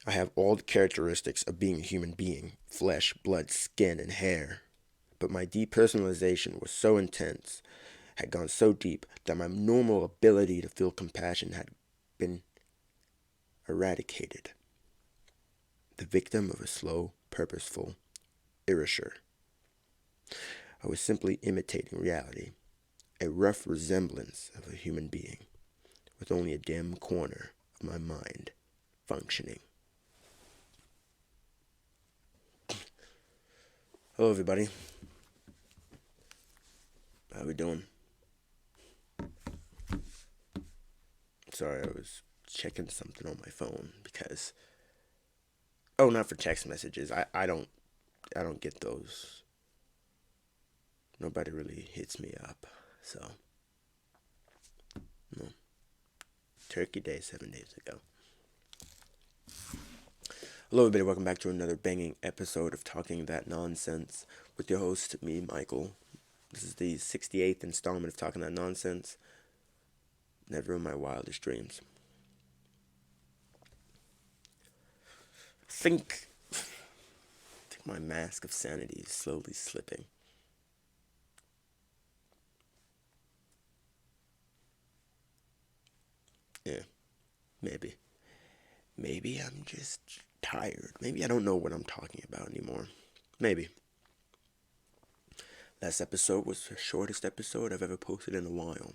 I have all the characteristics of being a human being: flesh, blood, skin, and hair. But my depersonalization was so intense, had gone so deep, that my normal ability to feel compassion had been eradicated. The victim of a slow, purposeful erasure. I was simply imitating reality, a rough resemblance of a human being, with only a dim corner of my mind functioning. Hello, everybody. How we doing? Sorry, I was checking something on my phone because not for text messages. I don't get those. Nobody really hits me up. So, no. Turkey Day 7 days ago. Hello, everybody. Welcome back to another banging episode of Talking That Nonsense with your host, me, Michael. This is the 68th installment of Talking That Nonsense. Never in my wildest dreams. I think my mask of sanity is slowly slipping. Yeah, maybe. Maybe I'm just tired. Maybe I don't know what I'm talking about anymore. Maybe. Last episode was the shortest episode I've ever posted in a while.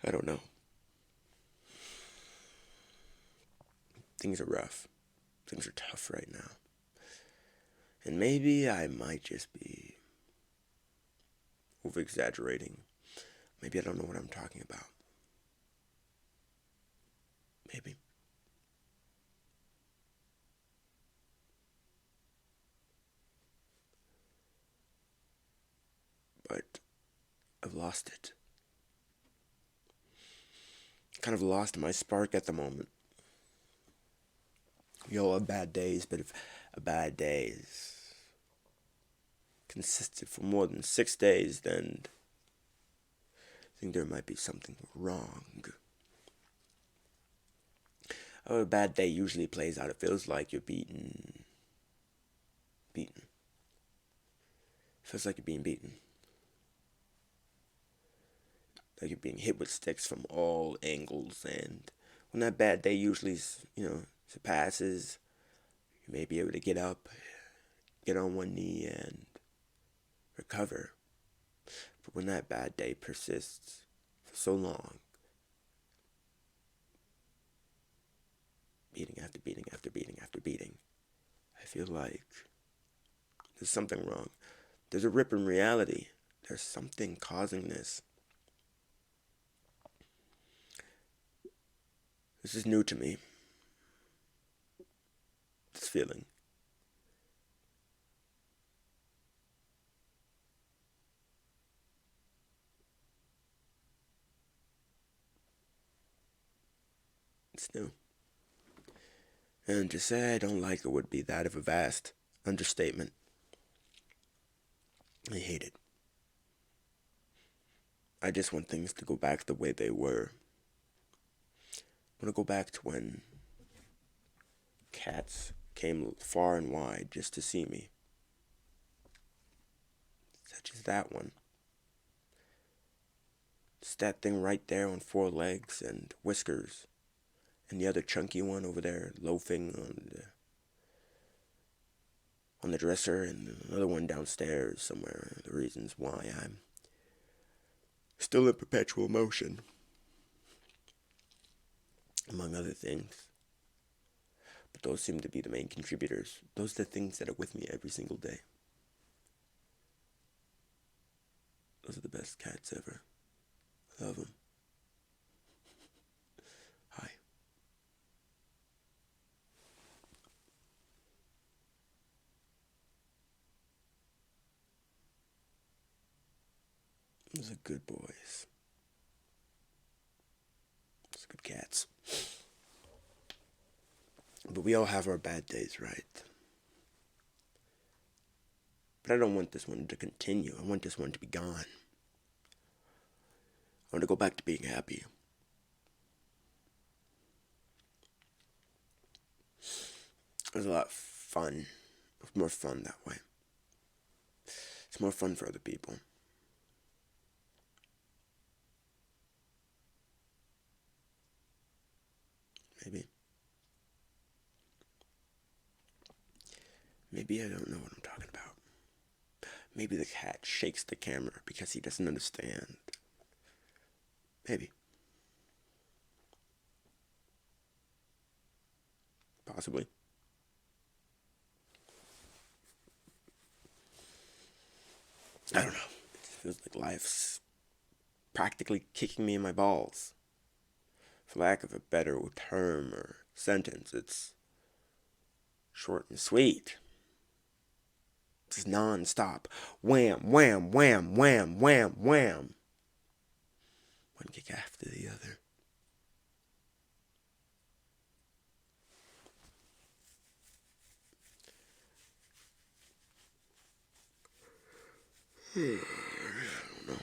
I don't know. Things are rough. Things are tough right now. And maybe I might just be over-exaggerating. Maybe I don't know what I'm talking about. Maybe. But I've lost it. Kind of lost my spark at the moment. We all have bad days, but if a bad day is consistent for more than 6 days, then I think there might be something wrong. How a bad day usually plays out, it feels like you're beaten. It feels like you're being beaten. Like you're being hit with sticks from all angles, and when that bad day usually, passes, you may be able to get up, get on one knee, and recover. But when that bad day persists for so long, beating after beating after beating after beating, I feel like there's something wrong. There's a rip in reality. There's something causing this. This is new to me. This feeling. It's new. And to say I don't like it would be that of a vast understatement. I hate it. I just want things to go back the way they were. I want to go back to when cats came far and wide just to see me. Such as that one. It's that thing right there on 4 legs and whiskers. And the other chunky one over there loafing on the dresser, and another one downstairs somewhere. The reasons why I'm still in perpetual motion, among other things. But those seem to be the main contributors. Those are the things that are with me every single day. Those are the best cats ever. I love them. Hi. Those are good boys. Those are good cats. But we all have our bad days, right? But I don't want this one to continue. I want this one to be gone. want to go back to being happy. It was a lot of fun. It's more fun that way. It's more fun for other people. Maybe. Maybe I don't know what I'm talking about. Maybe the cat shakes the camera because he doesn't understand. Maybe. Possibly. I don't know. It feels like life's practically kicking me in my balls. For lack of a better term or sentence, it's short and sweet. It's non-stop. Wham, wham, wham, wham, wham, wham. One kick after the other. I don't know.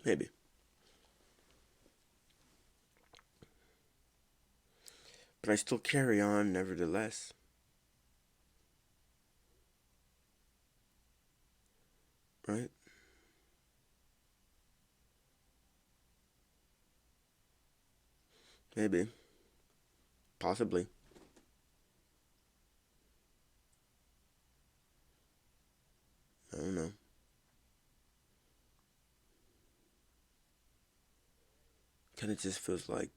Maybe. But I still carry on nevertheless. Right? Maybe. Possibly. I don't know. Kind of just feels like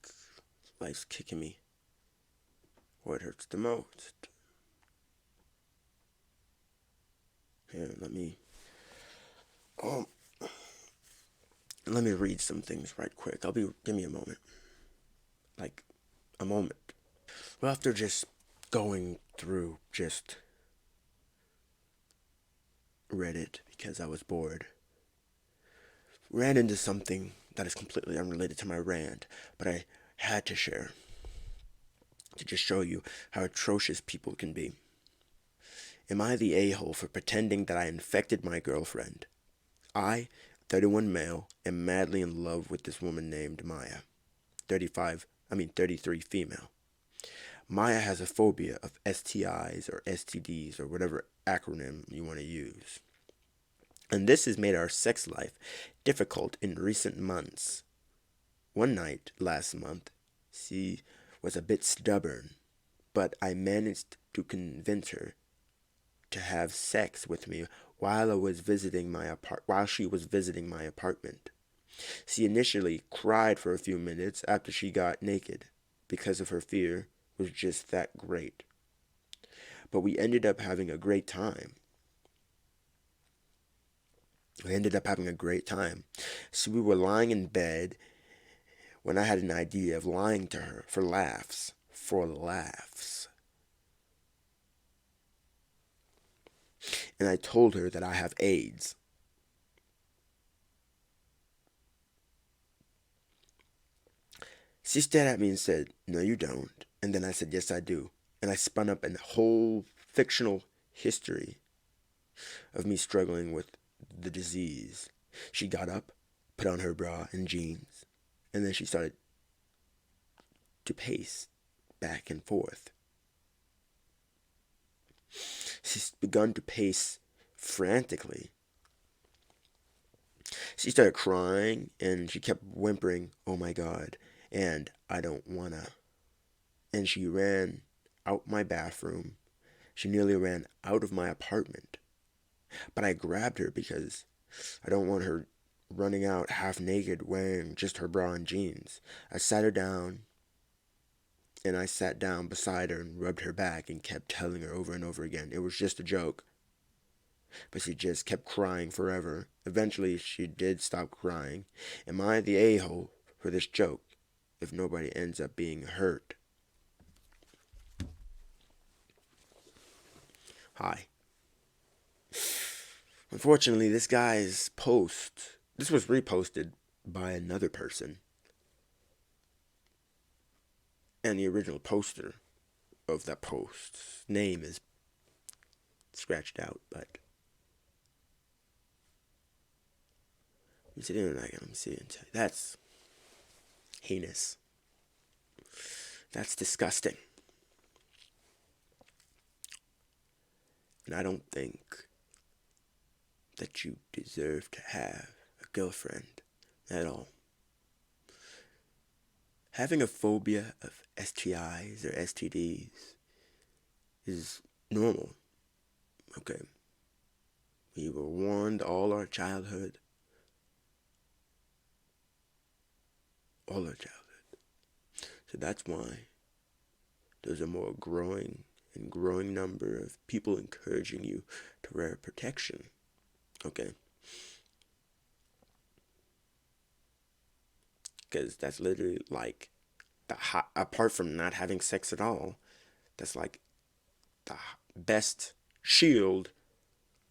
life's kicking me where it hurts the most. Here, let me read some things right quick. Give me a moment. Like, a moment. Well, after just going through just Reddit because I was bored, ran into something that is completely unrelated to my rant, but I had to share to just show you how atrocious people can be. Am I the a-hole for pretending that I infected my girlfriend? I, 31 male, am madly in love with this woman named Maya. 33 female. Maya has a phobia of STIs or STDs or whatever acronym you want to use. And this has made our sex life difficult in recent months. One night last month, she was a bit stubborn, but I managed to convince her to have sex with me while she was visiting my apartment. She initially cried for a few minutes after she got naked because of her fear was just that great. But we ended up having a great time. So we were lying in bed when I had an idea of lying to her for laughs. And I told her that I have AIDS. She stared at me and said, "No, you don't." And then I said, "Yes, I do." And I spun up a whole fictional history of me struggling with the disease. She got up, put on her bra and jeans, and then she started to pace back and forth. She's begun to pace frantically. She started crying, and she kept whimpering, "Oh my God," and "I don't wanna." And she ran out my bathroom. She nearly ran out of my apartment. But I grabbed her because I don't want her running out half naked wearing just her bra and jeans. I sat her down, and I sat down beside her and rubbed her back and kept telling her over and over again it was just a joke. But she just kept crying forever. Eventually, she did stop crying. Am I the a-hole for this joke if nobody ends up being hurt? Hi. Unfortunately, this guy's post, this was reposted by another person, and the original poster of that post's name is scratched out, but let me see there, let me see it. That's heinous. That's disgusting. And I don't think that you deserve to have a girlfriend at all. Having a phobia of STIs or STDs is normal. Okay. We were warned all our childhood. So that's why there's a more growing number of people encouraging you to wear protection. Okay. Because that's literally like apart from not having sex at all, that's like the best shield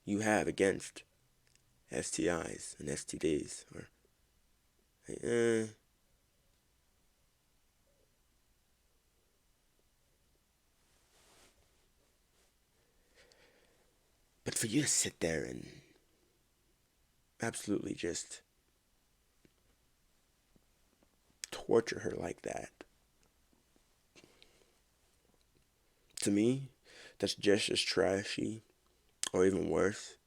you have against STIs and STDs. But for you to sit there and absolutely just torture her like that, to me, that's just as trashy, or even worse,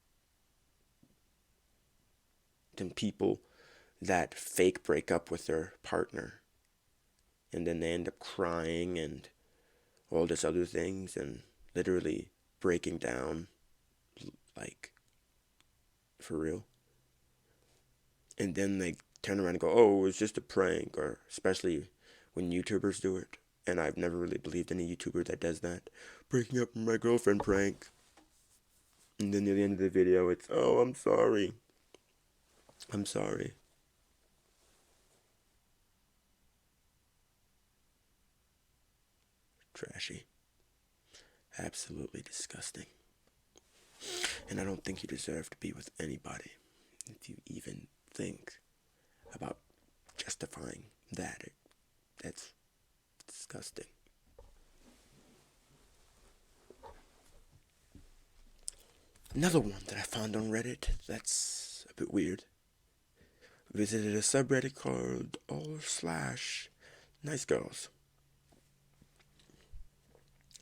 than people that fake break up with their partner, and then they end up crying and all this other things, and literally breaking down, like, for real. And then they turn around and go, oh, it was just a prank, or especially when YouTubers do it. And I've never really believed any YouTuber that does that. Breaking up with my girlfriend prank. And then at the end of the video, it's, oh, I'm sorry. I'm sorry. Trashy. Absolutely disgusting. And I don't think you deserve to be with anybody if you even think about justifying that. That's disgusting. Another one that I found on Reddit that's a bit weird. Visited a subreddit called r/nice girls.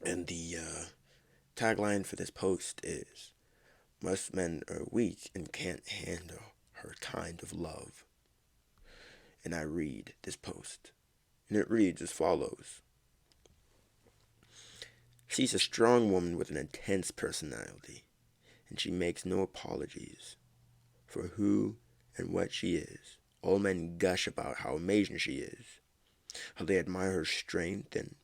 And the tagline for this post is, most men are weak and can't handle her kind of love. And I read this post, and it reads as follows. She's a strong woman with an intense personality, and she makes no apologies for who and what she is. All men gush about how amazing she is, how they admire her strength and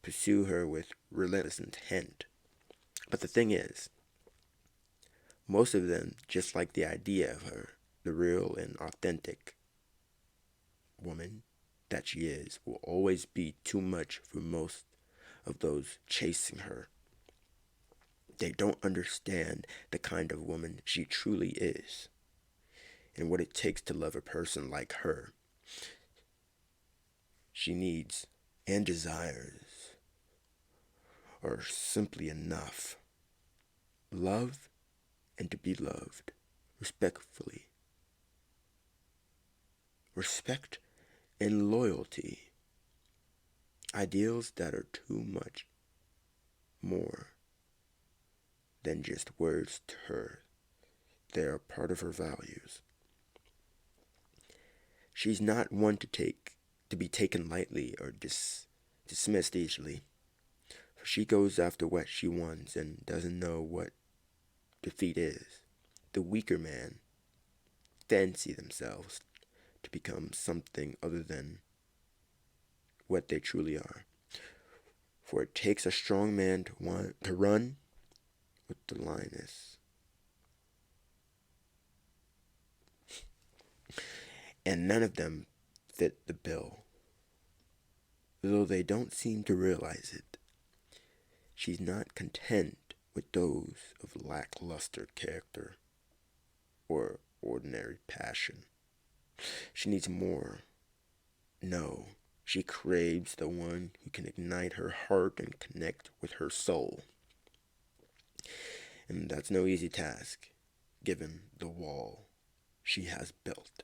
pursue her with relentless intent. But the thing is, most of them just like the idea of her, the real and authentic woman that she is, will always be too much for most of those chasing her. They don't understand the kind of woman she truly is and what it takes to love a person like her. She needs and desires are simply enough. Love and to be loved respectfully. Respect and loyalty. Ideals that are too much more than just words to her. They are part of her values. She's not one to be taken lightly or dismissed easily. For she goes after what she wants and doesn't know what defeat is. The weaker man fancy themselves to become something other than what they truly are. For it takes a strong man to run with the lioness. And none of them fit the bill, though they don't seem to realize it. She's not content with those of lackluster character or ordinary passion. She needs more. No, she craves the one who can ignite her heart and connect with her soul. And that's no easy task, given the wall she has built.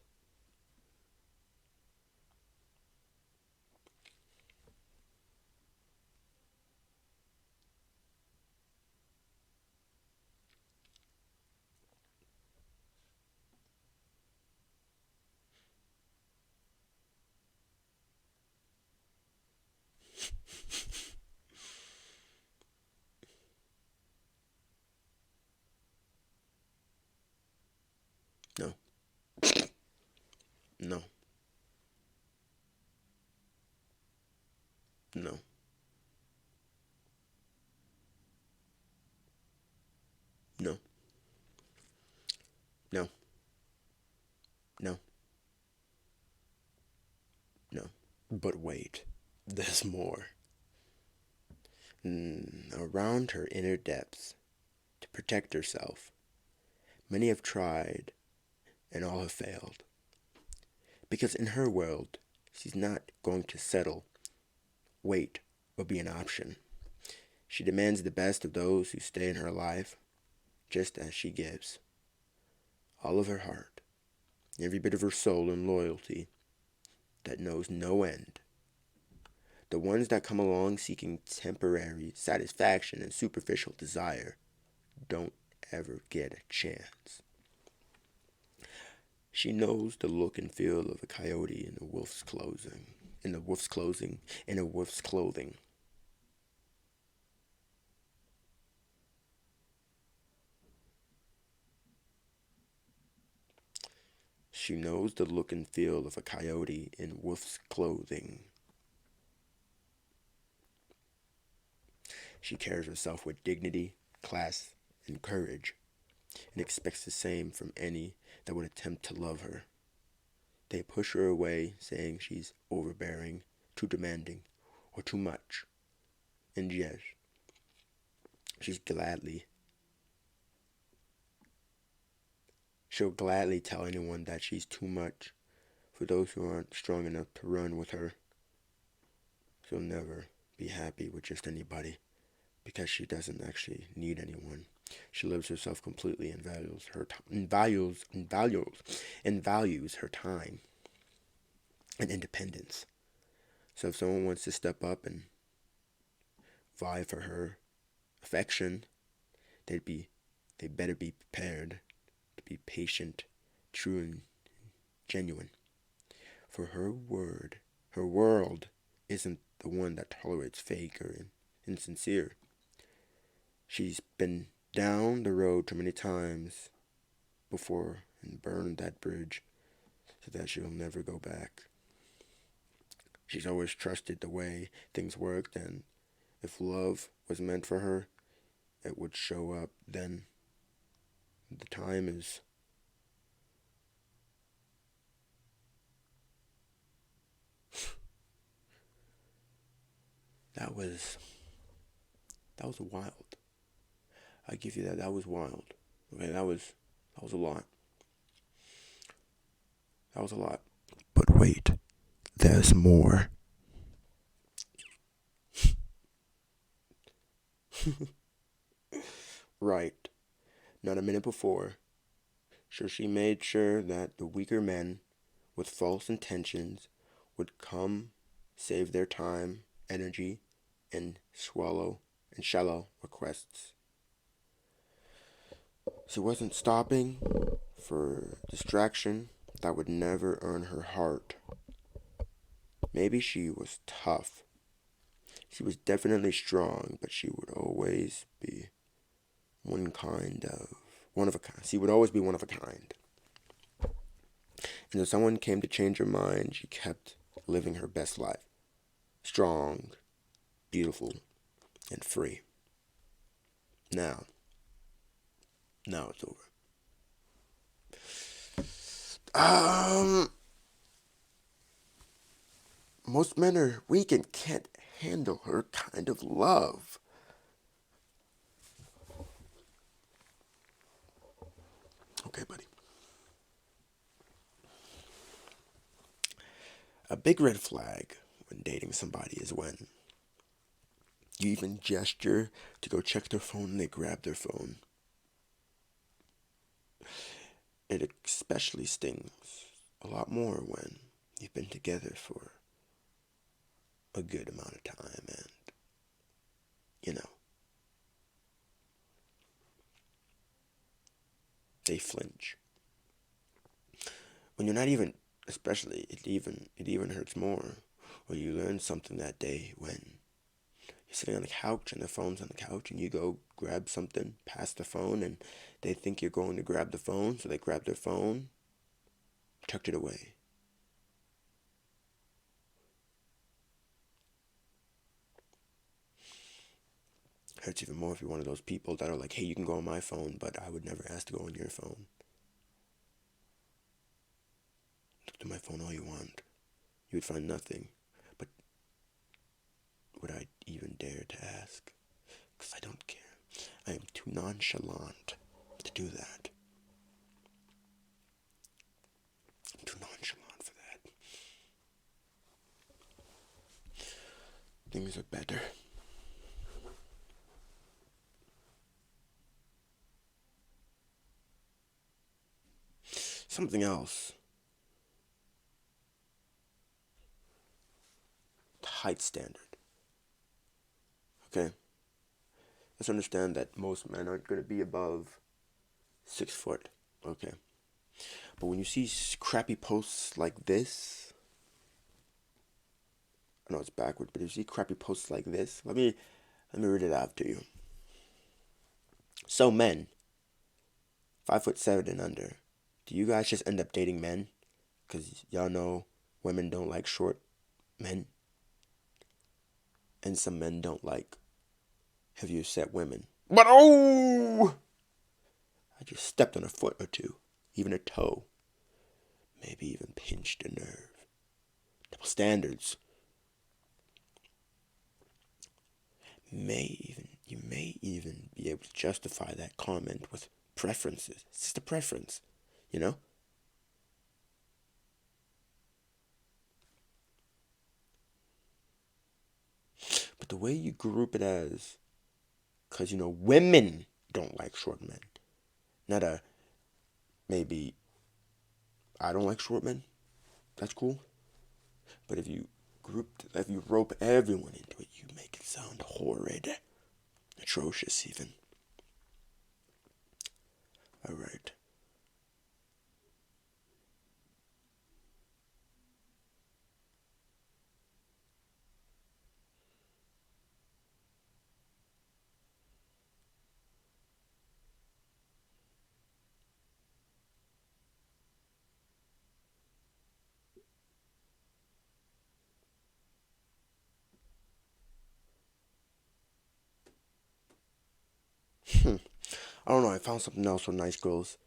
No, no, no, no, no, no, no. But wait, there's more. Around her inner depths, to protect herself, many have tried and all have failed. Because in her world, she's not going to settle, wait, or be an option. She demands the best of those who stay in her life, just as she gives. All of her heart, every bit of her soul and loyalty that knows no end. The ones that come along seeking temporary satisfaction and superficial desire don't ever get a chance. She knows the look and feel of a coyote in a wolf's clothing. She knows the look and feel of a coyote in wolf's clothing. She carries herself with dignity, class, and courage, and expects the same from any that would attempt to love her. They push her away, saying she's overbearing, too demanding, or too much. And yes, she'll gladly tell anyone that she's too much for those who aren't strong enough to run with her. She'll never be happy with just anybody, because she doesn't actually need anyone. She loves herself completely and values her values her time and independence. So if someone wants to step up and vie for her affection, they better be prepared to be patient, true, and genuine. For her world isn't the one that tolerates fake or insincere. She's been down the road too many times before and burned that bridge so that she'll never go back. She's always trusted the way things worked, and if love was meant for her, it would show up then. The time is that was wild. I give you that. That was wild. Okay, that was a lot. That was a lot. But wait, there's more. Right. Not a minute before. So she made sure that the weaker men with false intentions would come, save their time, energy, and shallow requests. She wasn't stopping for distraction that would never earn her heart. Maybe she was tough. She was definitely strong, but she would always be one of a kind. She would always be one of a kind. And if someone came to change her mind, she kept living her best life. Strong, beautiful, and free. Now it's over. Most men are weak and can't handle her kind of love. big red flag when dating somebody is when you even gesture to go check their phone and they grab their phone. It especially stings a lot more when you've been together for a good amount of time and, they flinch. When you're not even, especially, it even hurts more when you learn something that day when you're sitting on the couch and the phone's on the couch and you go grab something past the phone and they think you're going to grab the phone, so they grab their phone, tucked it away. Hurts even more if you're one of those people that are like, hey, you can go on my phone, but I would never ask to go on your phone. Look to my phone all you want. You would find nothing. But would I even dare to ask? Because I don't care. I am too nonchalant to do that. I'm too nonchalant for that. Things are better. Something else. The height standard. Okay? Let's understand that most men aren't going to be above 6 foot. Okay? But when you see crappy posts like this, I know it's backwards, but if you see crappy posts like this, let me read it out to you. So men, 5'7" and under, do you guys just end up dating men? Because y'all know women don't like short men. And some men don't like heavier-set women. But oh! I just stepped on a foot or two, even a toe. Maybe even pinched a nerve. Double standards. You may even be able to justify that comment with preferences. It's just a preference, you know? But the way you group it as, because, women don't like short men. Not a, maybe, I don't like short men. That's cool. But if you rope everyone into it, you make it sound horrid. Atrocious, even. Alright. I don't know, I found something else for nice girls.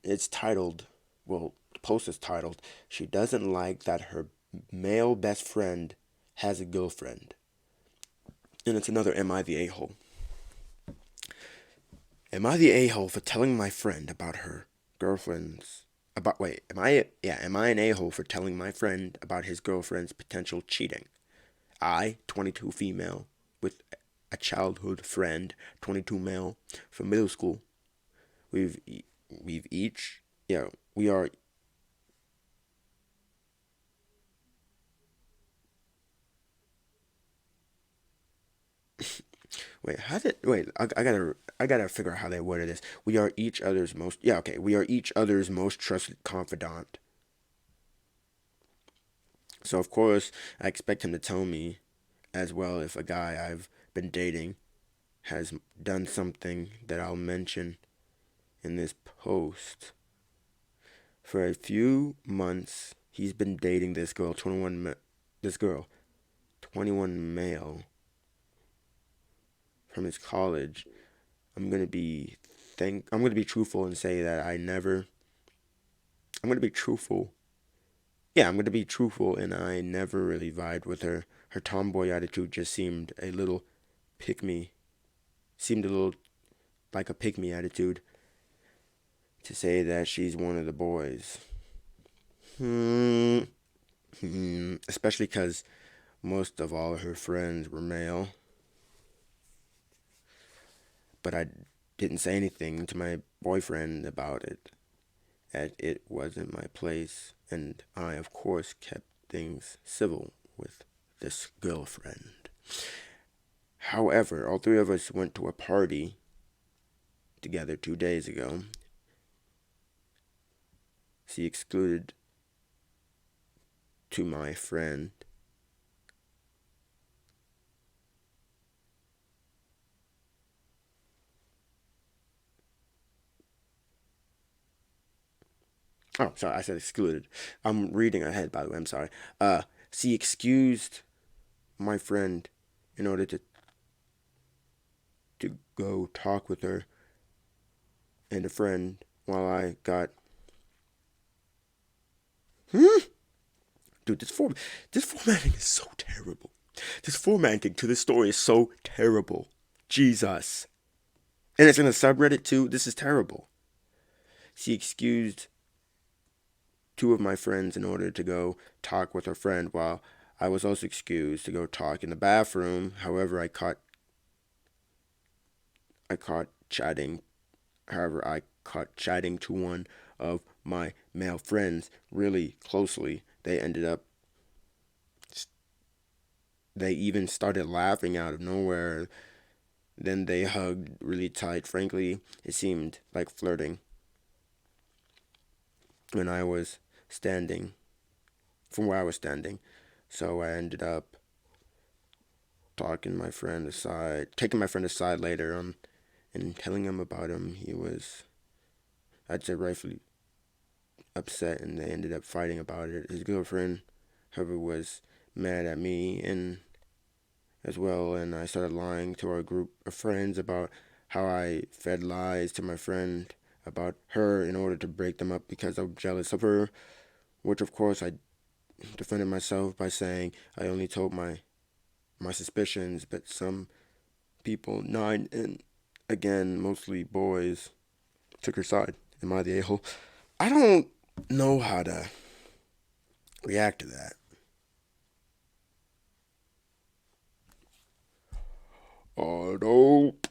It's titled, the post is titled, she doesn't like that her male best friend has a girlfriend. And it's another am I the a-hole? Am I the a-hole for telling my friend about her girlfriend's, am I an a-hole for telling my friend about his girlfriend's potential cheating? I, 22 female, with a childhood friend, 22 male, from middle school. We've each, we are. I gotta figure out how they worded this. We are each other's most, we are each other's most trusted confidant. So, of course, I expect him to tell me as well if a guy I've been dating has done something that I'll mention in this post. For a few months, he's been dating this girl, 21 male from his college. I'm gonna be truthful and say that I'm gonna be truthful. Yeah, I'm gonna be truthful, and I never really vibed with her. Her tomboy attitude just seemed a little like a pick me attitude. To say that she's one of the boys. Especially because most of all her friends were male. But I didn't say anything to my boyfriend about it, as it wasn't my place, and I, of course, kept things civil with this girlfriend. However, all three of us went to a party together 2 days ago. She excluded to my friend. Oh, sorry, I said excluded. I'm reading ahead, by the way. I'm sorry. She excused my friend in order to go talk with her and a friend while I got. Dude, this formatting is so terrible. This formatting to this story is so terrible. Jesus. And it's in a subreddit too. This is terrible. She excused two of my friends in order to go talk with her friend while I was also excused to go talk in the bathroom. However, I caught chatting. However, I caught chatting to one of my male friends really closely. They even started laughing out of nowhere. Then they hugged really tight. Frankly, it seemed like flirting. When I was standing, from where I was standing. So I ended up taking my friend aside later on, and telling him about him. He was, I'd say, rightfully upset, and they ended up fighting about it. His girlfriend, however, was mad at me and as well, and I started lying to our group of friends about how I fed lies to my friend about her in order to break them up because I'm jealous of her, which of course I defended myself by saying I only told my suspicions, but some people, nine and again mostly boys, took her side. Am I the a-hole? I don't know how to react to that. I don't.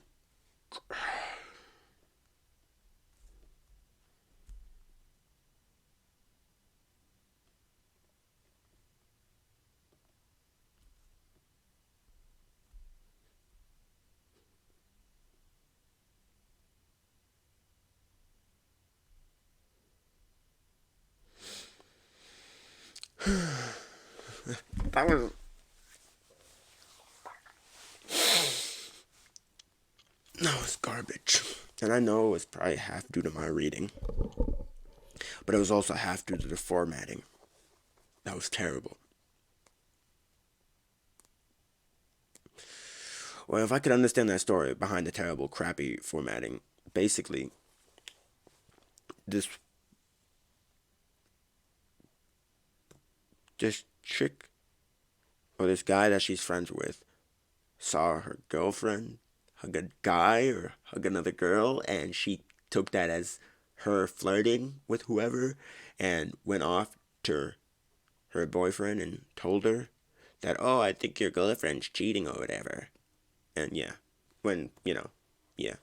That was. No, it's garbage. And I know it's probably half due to my reading, but it was also half due to the formatting. That was terrible. Well, if I could understand that story behind the terrible, crappy formatting, basically, this chick or this guy that she's friends with saw her girlfriend hug a guy or hug another girl, and she took that as her flirting with whoever and went off to her boyfriend and told her that, oh, I think your girlfriend's cheating or whatever. And yeah, when, yeah,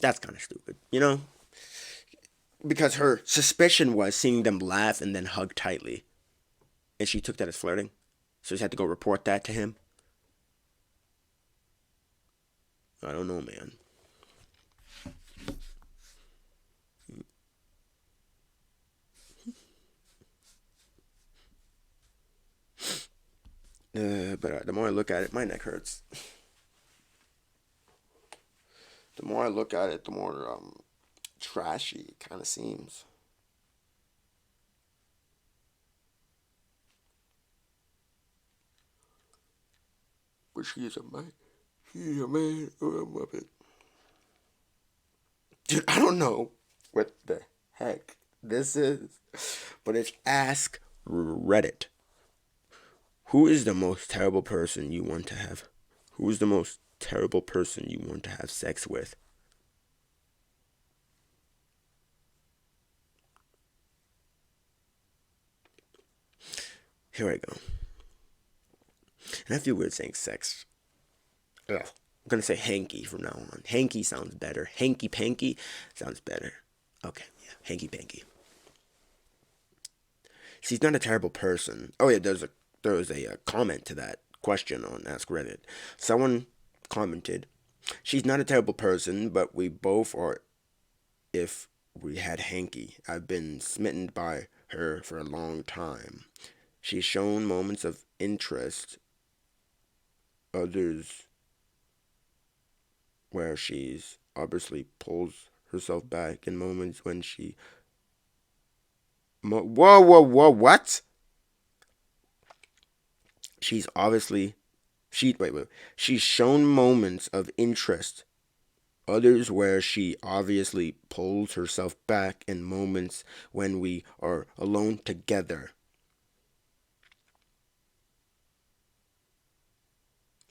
that's kind of stupid, Because her suspicion was seeing them laugh and then hug tightly. And she took that as flirting. So she had to go report that to him. I don't know, man. But the more I look at it, my neck hurts. The more I look at it, the more trashy it kind of seems. But she's a man. She's a man or a muppet. Dude, I don't know what the heck this is, but it's Ask Reddit. Who is the most terrible person you want to have? Who is the most terrible person you want to have sex with? Here I go. And I feel weird saying sex. Ugh. I'm gonna say hanky from now on. Hanky sounds better. Hanky panky sounds better. Okay, yeah, hanky panky. She's not a terrible person. Oh yeah, there was a comment to that question on Ask Reddit. Someone commented, "She's not a terrible person, but we both are. If we had hanky, I've been smitten by her for a long time. She's shown moments of interest, others where she's obviously pulls herself back in moments when she whoa, what? She's obviously wait. She's shown moments of interest, others where she obviously pulls herself back in moments when we are alone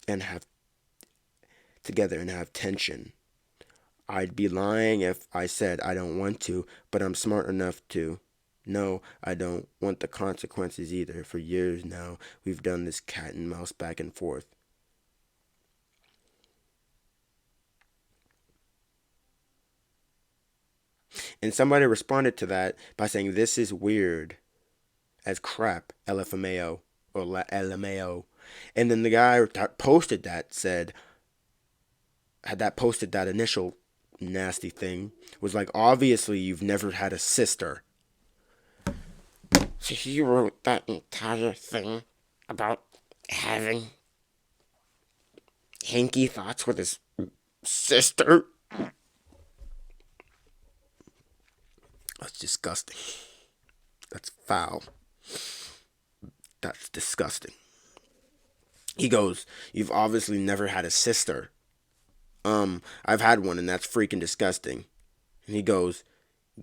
and have tension. I'd be lying if I said I don't want to, but I'm smart enough to know I don't want the consequences either. For years now, we've done this cat and mouse back and forth. And somebody responded to that by saying, "This is weird as crap, LFMAO, or LMAO." And then the guy that posted that posted that initial nasty thing was like, "Obviously, you've never had a sister." So he wrote that entire thing about having hanky thoughts with his sister. That's disgusting. That's foul. That's disgusting. He goes, "You've obviously never had a sister." I've had one and that's freaking disgusting. And he goes,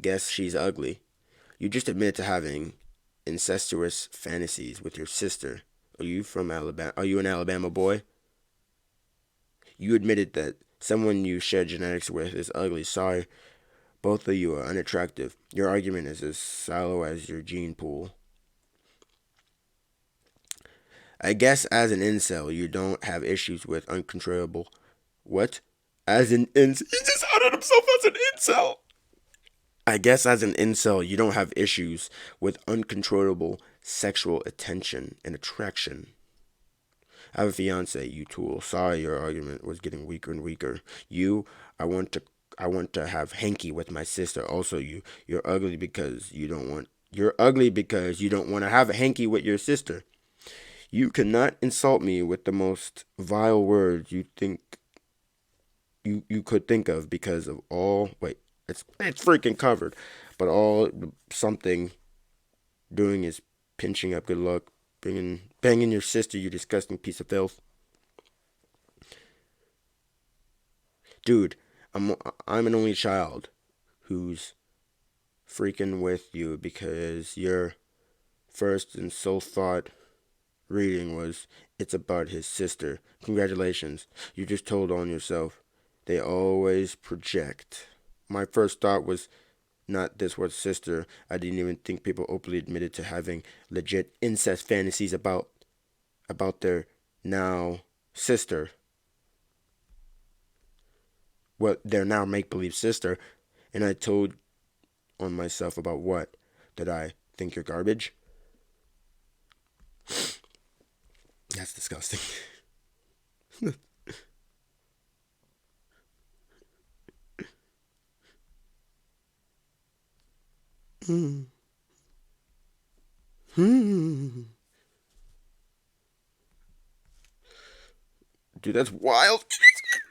"Guess she's ugly. You just admitted to having incestuous fantasies with your sister. Are you from Alabama? Are you an Alabama boy? You admitted that someone you share genetics with is ugly. Sorry, both of you are unattractive. Your argument is as shallow as your gene pool. I guess as an incel, you don't have issues with uncontrollable." What? As an incel? He just outed himself as an incel. "I guess as an incel, you don't have issues with uncontrollable sexual attention and attraction. I have a fiance, you tool. Sorry, your argument was getting weaker and weaker. You, I want to have hanky with my sister. Also, you're ugly because you don't want. You're ugly because you don't want to have a hanky with your sister. You cannot insult me with the most vile words you could think of because of all. Wait, it's freaking covered, but all something doing is pinching up. Good luck, banging your sister. You disgusting piece of filth, dude. I'm an only child who's freaking with you because your first and sole thought reading was it's about his sister. Congratulations, you just told on yourself. They always project. My first thought was not this word sister. I didn't even think people openly admitted to having legit incest fantasies about their now sister. Well, their now make-believe sister. And I told on myself about what? That I think you're garbage? That's disgusting. Dude, that's wild.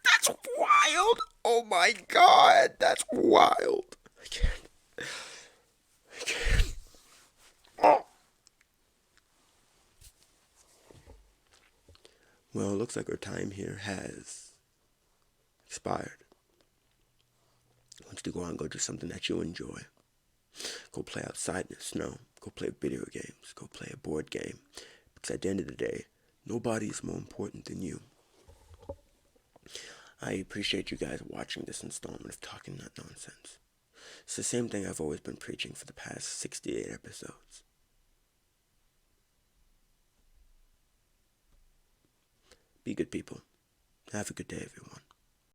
That's wild. Oh my god, that's wild. I can't. I can't. Oh. Well, it looks like our time here has expired. I want you to go out and go do something that you enjoy. Go play outside in the snow. Go play video games. Go play a board game. Because at the end of the day, nobody is more important than you. I appreciate you guys watching this installment of Talking That Nonsense. It's the same thing I've always been preaching for the past 68 episodes. Be good people. Have a good day, everyone.